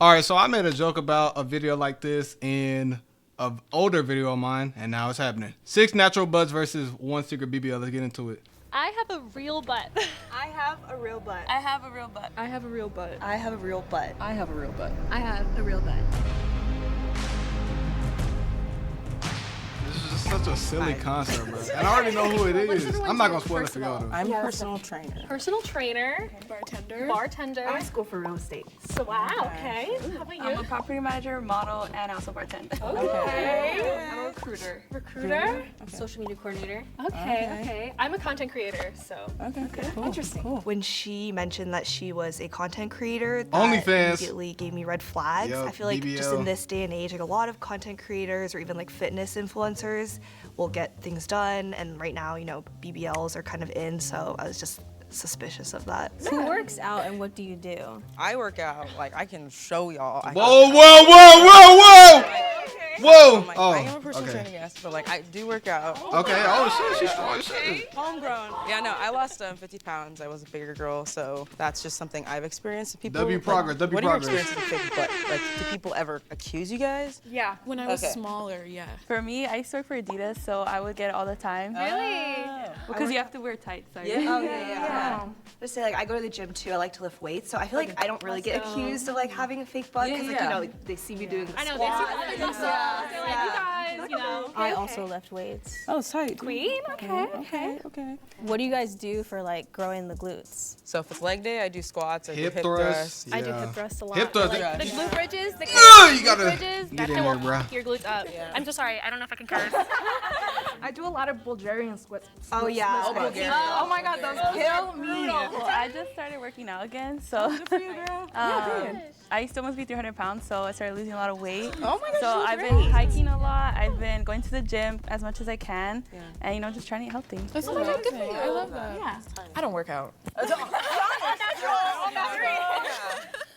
All right, so I made a joke about a video like this in an older video of mine, and now it's happening. 6 natural butts versus 1 secret BBL. Let's get into it. I have a real butt. I have a real butt. I have a real butt. I have a real butt. I have a real butt. I have a real butt. I have a real butt. This is just such a silly concept, bro. And I already know who it is. I'm not gonna spoil it for y'all, though. I'm a personal trainer. Personal trainer. Bartender. Bartender. I'm in school for real estate. So, wow, okay. How about you? I'm a property manager, model, and also bartender. Okay. I'm a recruiter. Recruiter. Social media coordinator. Okay. I'm a content creator, so. Okay, cool. Interesting. Cool. When she mentioned that she was a content creator, that OnlyFans. immediately gave me red flags. Yup, I feel like just BBL. in this day and age, like a lot of content creators or even like fitness influencers will get things done, and right now, you know, BBLs are kind of in, so I was just suspicious of that. Who works out and what do you do? I work out. Like, I can show y'all. Whoa! I Oh, am a personal okay. trainer, yes, but like, I do work out. Okay. Oh shit, she's strong as shit. Homegrown. Yeah, no, I lost 50 pounds. I was a bigger girl, so that's just something I've experienced. People, W progress, W what are your progress. experiences with fake butt? Like, do people ever accuse you guys? Yeah. When I was Okay. smaller, yeah. For me, I used to work for Adidas, so I would get it all the time. Really? Because you have to wear tights. Sorry. Oh yeah. Just say like I go to the gym too. I like to lift weights, so I feel like I don't really get accused of like having a fake butt because like you know like, they see me doing the I know, squats. they see other themselves. They're like, you guys, you know. I also lift weights. Oh, tight. Queen? Okay. Okay. What do you guys do for like growing the glutes? So if it's leg day, I do squats. I do Hip hip thrust. thrust. I do hip thrusts a lot. Hip thrust. Like, the glute bridges, the You gotta glute bridges, get that in will there, bro. pump your glutes up. I'm so sorry, I don't know if I can curse. I do a lot of Bulgarian splits. Oh yeah. Oh, Bulgarian. Oh my god, those kill me. Well, I just started working out again, so I used to almost be 300 pounds, so I started losing a lot of weight. Oh my gosh, So I've been hiking a lot. I've been going to the gym as much as I can, and you know, just trying to eat healthy. That's amazing. I love that. Yeah. I don't work out.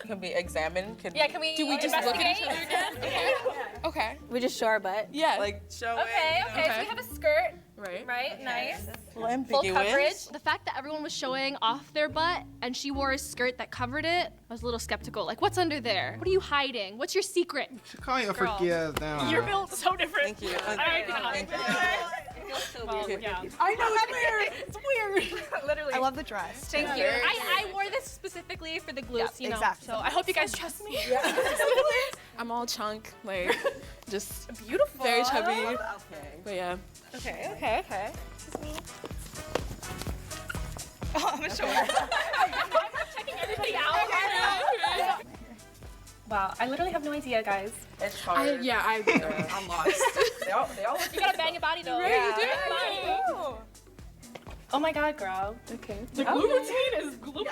It can be examined. Could Yeah, can we Do we just look at each investigate? other again? Okay. We just show our butt. Yeah. like show Okay, it. so we have a skirt, Right. right? Nice. Full Ambiguous. coverage. The fact that everyone was showing off their butt and she wore a skirt that covered it, I was a little skeptical. Like, what's under there? What are you hiding? What's your secret? Calm your Girl. freaky ass down. You're man. built so different. Thank you. I Thank you. yeah. I know it's weird. It's weird. Literally. I love the dress. Thank you. I wore this specifically for the glutes, you know. exactly. So I hope you guys trust me. I'm all chunk, like, just Beautiful. very chubby. Okay. But yeah. Okay. Oh, I'm gonna show her. Checking everybody out. Wow, I literally have no idea, guys. It's hard. I'm lost. they all look You gotta bang your body though. Yeah, you do. Oh my god, girl. Okay. The glute routine is gloomy.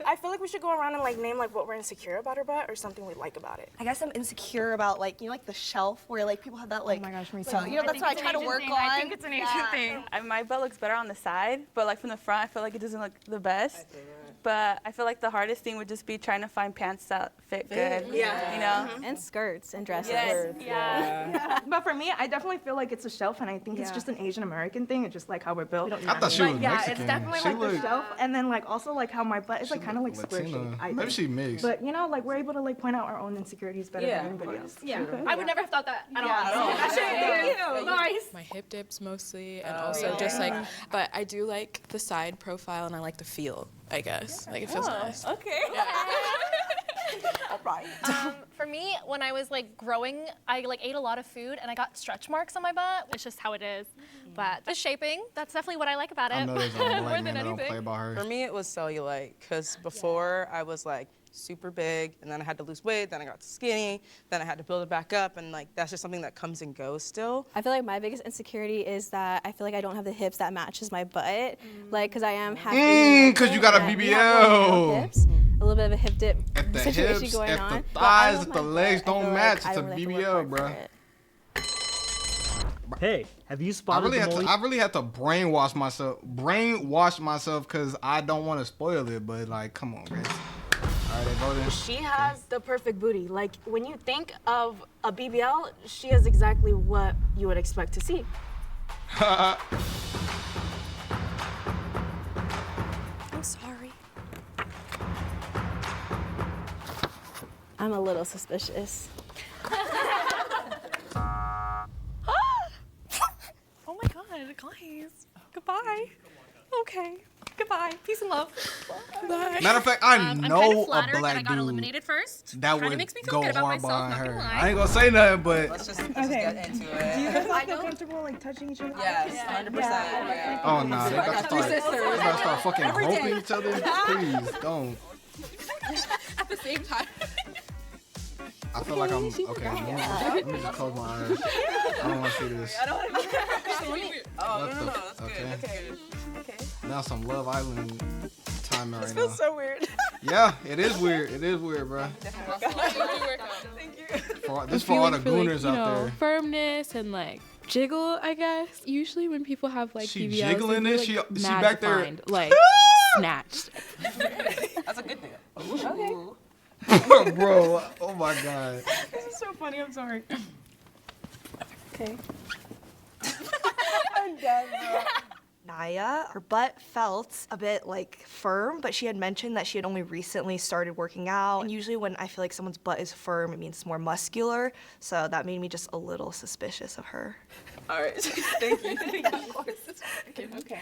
I feel like we should go around and like name like what we're insecure about our butt or something we like about it. I guess I'm insecure about like, you know, like the shelf where like people have that like, my gosh, me so, too. you know, that's what I try to work on. I think it's an Asian thing. My butt looks better on the side, but like from the front, I feel like it doesn't look the best. But I feel like the hardest thing would just be trying to find pants that fit good. Yeah. You know? And skirts and dresses. Yes. Yeah. But for me, I definitely feel like it's a shelf, and I think it's just an Asian American thing. It's just like how we're built. I thought she was But yeah, Mexican. it's definitely she like the looked shelf, and then like also like how my butt is like kind of like square Latina. shaped. I Maybe think. she mixed. But you know, like we're able to like point out our own insecurities better Yeah, than anybody else. Yeah. I would never have thought that at all. Thank you. Nice. My hip dips mostly, and also just like, but I do like the side profile, and I like the feel, I guess. Like, it feels nice. Okay. For me, when I was like growing, I like ate a lot of food and I got stretch marks on my butt. It's just how it is. But the shaping, that's definitely what I like about it. I know there's a black More man than that don't play anything. about her. For me, it was cellulite, because before I was like super big, and then I had to lose weight, then I got skinny, then I had to build it back up, and like that's just something that comes and goes still. I feel like my biggest insecurity is that I feel like I don't have the hips that matches my butt. Like, because I am half Asian 'cause you got a American, and we have BBL. more hips, a little bit of a hip dip If the situation hips, going if on. the But I thighs, love if the my legs butt. I don't feel match, like I it's a don't really have to work BBL, hard bro. for it. Hey, have you I spotted really the had to. molly? I really had to brainwash myself because I don't want to spoil it. But like, come on, guys. All right, they voted. She has the perfect booty. Like when you think of a BBL, she has exactly what you would expect to see. I'm sorry. I'm a little suspicious. Oh my God, guys. Goodbye. Okay. Goodbye. Peace and love. Bye. Matter of fact, I I'm know kind of a flattered that I black got dude eliminated first. that Kinda would makes me feel go good about hard myself, behind not gonna her. lie. I ain't gonna say nothing, but Let's just get into Do you it. guys like feel comfortable like touching each other? Yes, 100%. Yeah. oh no, they gotta start fucking groping each other. Please don't. At the same time. I feel like I'm okay. Let me just close my eyes. I don't want to see this. Oh, What no, the- that's okay. good. That's good. Okay. Now some Love Island time right This now. feels so weird. Yeah, it is weird. It is weird, bro. Thank you. This for all the gooners out there. Firmness and like jiggle, I guess. Usually when people have like She BBLs, jiggling they're, this? like, She mad back there- defined, like snatched. That's a good thing. Okay. Bro, oh my god. This is so funny. I'm sorry. Okay. I'm done, bro. Naya, her butt felt a bit like firm, but she had mentioned that she had only recently started working out. And usually when I feel like someone's butt is firm, it means it's more muscular. So that made me just a little suspicious of her. All right. Thank you. Okay.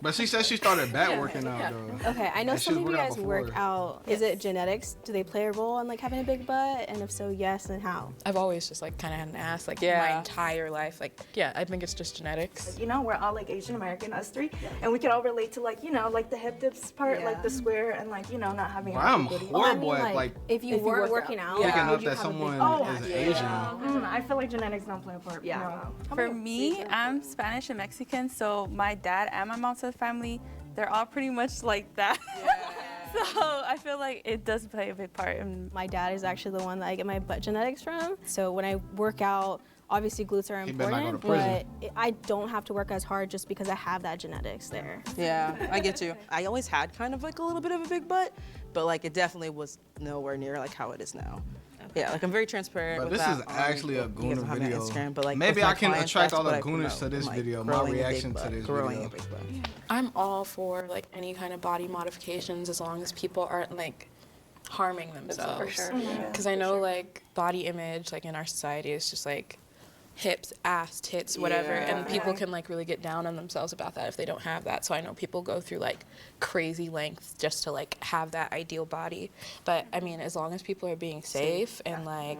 But she said she started back working out though. Okay, I know And she some was of you working out guys work before. out. Is it genetics? Do they play a role in like having a big butt? And if so, yes, then how? I've always just like kind of had an ass like Yeah. my entire life. Like, yeah, I think it's just genetics. You know, we're all like Asian American, us three, and we can all relate to like, you know, like the hip dips part, like the square, and like, you know, not having Well, I'm a booty. horrible at like if you weren't working out, picking Yeah. up that someone is Asian. I feel like genetics don't play a part. Yeah. No. For me, I'm Spanish and Mexican, so my dad and my mom's side of the family, they're all pretty much like that. So I feel like it does play a big part in my dad is actually the one that I get my butt genetics from. So when I work out, obviously glutes are He better not go important, to but prison. I don't have to work as hard just because I have that genetics there. Yeah, I get you. I always had kind of like a little bit of a big butt, but like it definitely was nowhere near like how it is now. Yeah, like I'm very transparent. But with this that is on, actually a you guys gooner don't have me on video. Instagram, but, like, Maybe with my I can clients, attract that's all what the I gooners promote, to this like, video. My growing a big reaction to butt, this growing video. a big butt. I'm all for like any kind of body modifications as long as people aren't like harming themselves. For sure. Because I know like body image like in our society is just like hips, ass, tits, whatever, and people can like really get down on themselves about that if they don't have that. So I know people go through like crazy lengths just to like have that ideal body. But I mean, as long as people are being safe and like,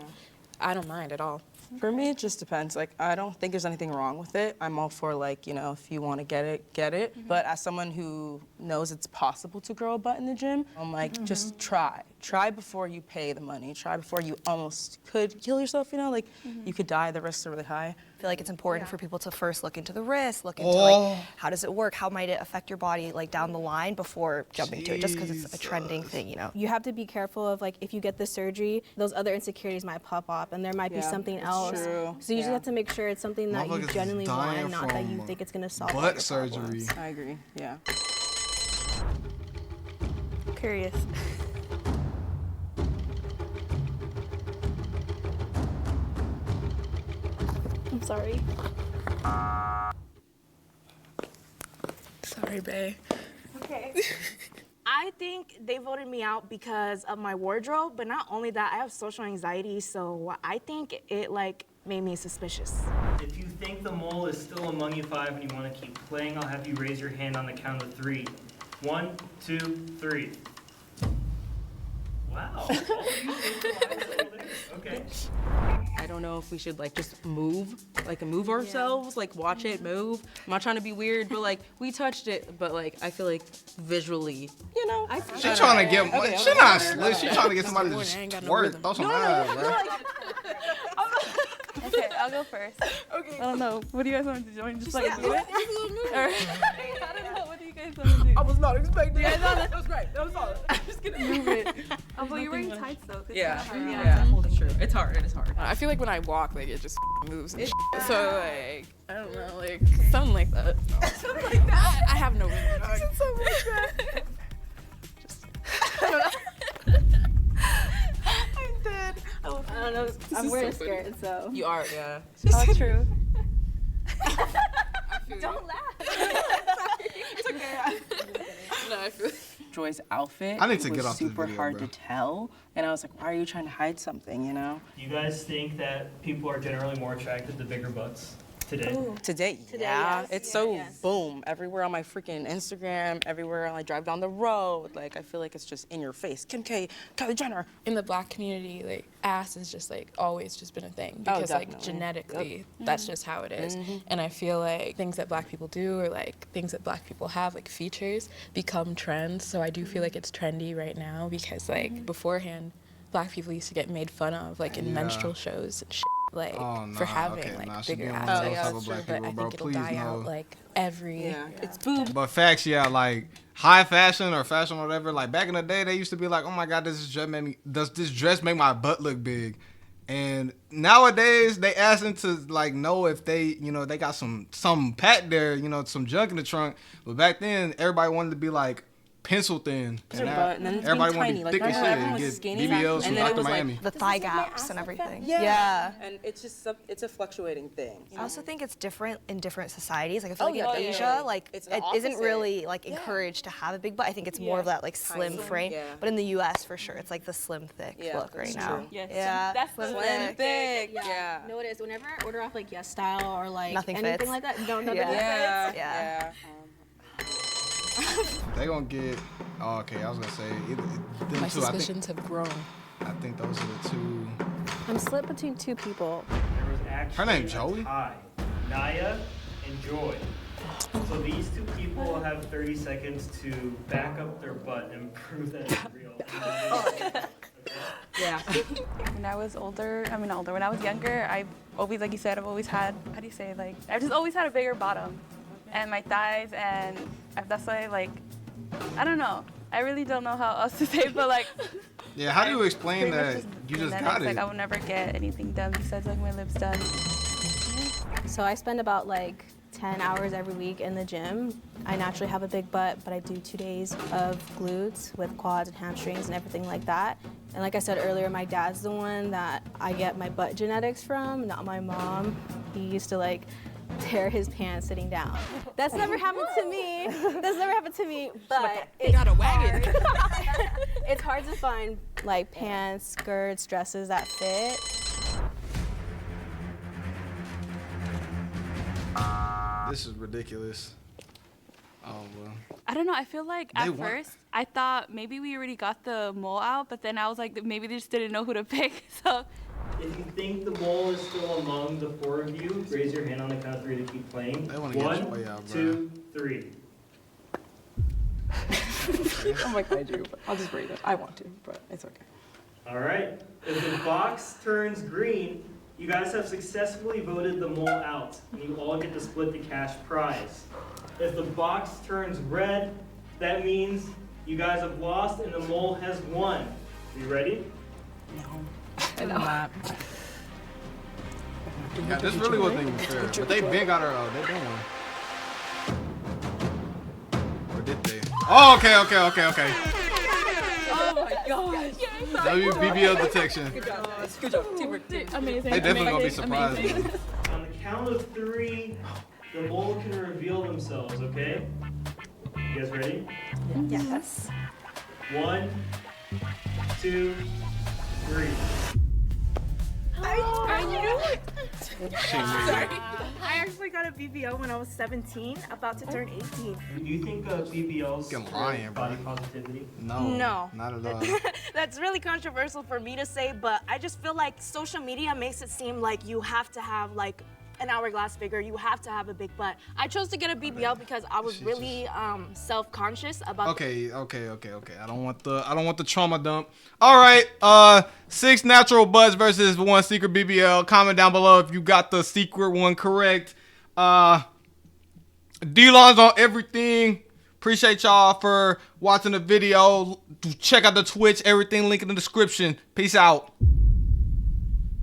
I don't mind at all. For me, it just depends. Like, I don't think there's anything wrong with it. I'm all for, like, you know, if you want to get it, get it. Mm-hmm. But as someone who knows it's possible to grow a butt in the gym, I'm like, just try. Try before you pay the money. Try before you almost could kill yourself, you know? Like, you could die. The risks are really high. I feel like it's important for people to first look into the wrist, look into like how does it work, how might it affect your body like down the line before jumping to it, just because it's a trending thing, you know. You have to be careful of like if you get the surgery, those other insecurities might pop up and there might be something else. True. So you just have to make sure it's something that you Motherfuckers is genuinely dying want, not that you from think it's gonna solve all butt your surgery. problems. I agree. Yeah. Curious. I'm sorry. Sorry, bae. Okay. I think they voted me out because of my wardrobe, but not only that, I have social anxiety, so I think it like made me suspicious. If you think the mole is still among you five and you want to keep playing, I'll have you raise your hand on the count of 3. 1, 2, 3. Wow. Okay. I don't know if we should like just move ourselves, like watch it move. I'm not trying to be weird, but like we touched it, but like I feel like visually, you know. She trying to get, she not slick. She trying to get somebody to just work, throw some ass, bro. Okay, I'll go first. Okay. I don't know. What do you guys want to do? Just like do it? Or, I don't know. What do you guys want to do? I was not expecting Yeah, no, that. Was great. That was solid. I'm just gonna move it. Oh, but you're wearing tights though. Yeah. It's true. It's hard. It is hard. I feel like when I walk, like it just moves and so like I don't know, like something like that. Something like that. I have no reason. Something like that. I'm dead. I don't know. I'm wearing a skirt, so. You are, yeah. Oh, true. Don't laugh. It's okay. No, I feel. Joy's outfit. I need to was get off this super video, hard bro. to tell, and I was like, why are you trying to hide something? You know. You guys think that people are generally more attracted to bigger butts today? Today, yeah. It's so boom everywhere on my freaking Instagram, everywhere I drive down the road. Like I feel like it's just in your face. Kim K, Kylie Jenner. In the Black community, like ass has just like always just been a thing because like definitely. genetically that's just how it is. And I feel like things that Black people do or like things that Black people have like features become trends. So I do feel like it's trendy right now because like beforehand Black people used to get made fun of like in menstrual shows and shit. Like for having like bigger assets, but I think it'll die out like every. Yeah, it's boob. But facts, yeah, like high fashion or fashion or whatever. Like back in the day, they used to be like, "Oh my God, does this dress make my butt look big?" And nowadays, they asking to like know if they, they got some pack there, some junk in the trunk. But back then, everybody wanted to be like pencil thin. And then it's everybody tiny. want to be thick as shit and get BBLs from Dr. Miami. The thigh gaps and everything. Yeah. And it's just it's a fluctuating thing. I also think it's different in different societies. Like I feel like in Asia, like it isn't really like encouraged to have a big butt. I think it's more of that like slim frame. Yeah. But in the U.S. for sure, it's like the slim thick look right now. Yeah, that's slim thick. Yeah. No, it is. Whenever I order off like Yes Style or like Nothing anything fits. like that, nothing fits. Yeah. They gonna get. Oh, okay, I was gonna say. Them My two, suspicions have grown. I think those are the two. I'm split between two people. There was actually Her name's Joey? a tie. Naya and Joy. So these two people have 30 seconds to back up their butt and prove that it's real. Yeah. When I was older, I mean not older, when I was younger, I always, like you said, I've always had, how do you say, like, I've just always had a bigger bottom. And my thighs, and that's why, like, I don't know. I really don't know how else to say it, but like. Yeah, how do you explain that you just got it? Like, I would never get anything done besides like my lips done. So I spend about like 10 hours every week in the gym. I naturally have a big butt, but I do 2 days of glutes with quads and hamstrings and everything like that. And like I said earlier, my dad's the one that I get my butt genetics from, not my mom. He used to like tear his pants sitting down. That's never happened to me. That's never happened to me, but They got a wagon. it's hard to find like pants, skirts, dresses that fit. This is ridiculous. Oh well. I don't know. I feel like at They want- first I thought maybe we already got the mole out, but then I was like, maybe they just didn't know who to pick. So If you think the mole is still among the 4 of you, raise your hand on the count of 3 to keep playing. They wanna get 1, Joy out, bro. 2, 3. I'm like, I do, but I'll just read it. I want to, but it's okay. All right. If the box turns green, you guys have successfully voted the mole out, and you all get to split the cash prize. If the box turns red, that means you guys have lost and the mole has won. You ready? I know. Yeah, this really wasn't even fair. But they been got her out. They been one. Or did they? Oh, okay. oh my gosh. WBBL detection. Good job. Teamwork. Amazing. They definitely gonna be surprised. Amazing. On the count of 3, the mole can reveal themselves, okay? You guys ready? Yes. 1, 2, 3. I knew it. Sorry. I actually got a BBL when I was 17, about to turn 18. Do you think BBLs Fucking support lying, bro. body positivity? No. Not at all. That's really controversial for me to say, but I just feel like social media makes it seem like you have to have like an hourglass figure, you have to have a big butt. I chose to get a BBL because I was really self-conscious about Okay. I don't want the trauma dump. All right. 6 natural butts versus 1 secret BBL. Comment down below if you got the secret one correct. dlahnz on everything. Appreciate y'all for watching the video. Check out the Twitch. Everything link in the description. Peace out.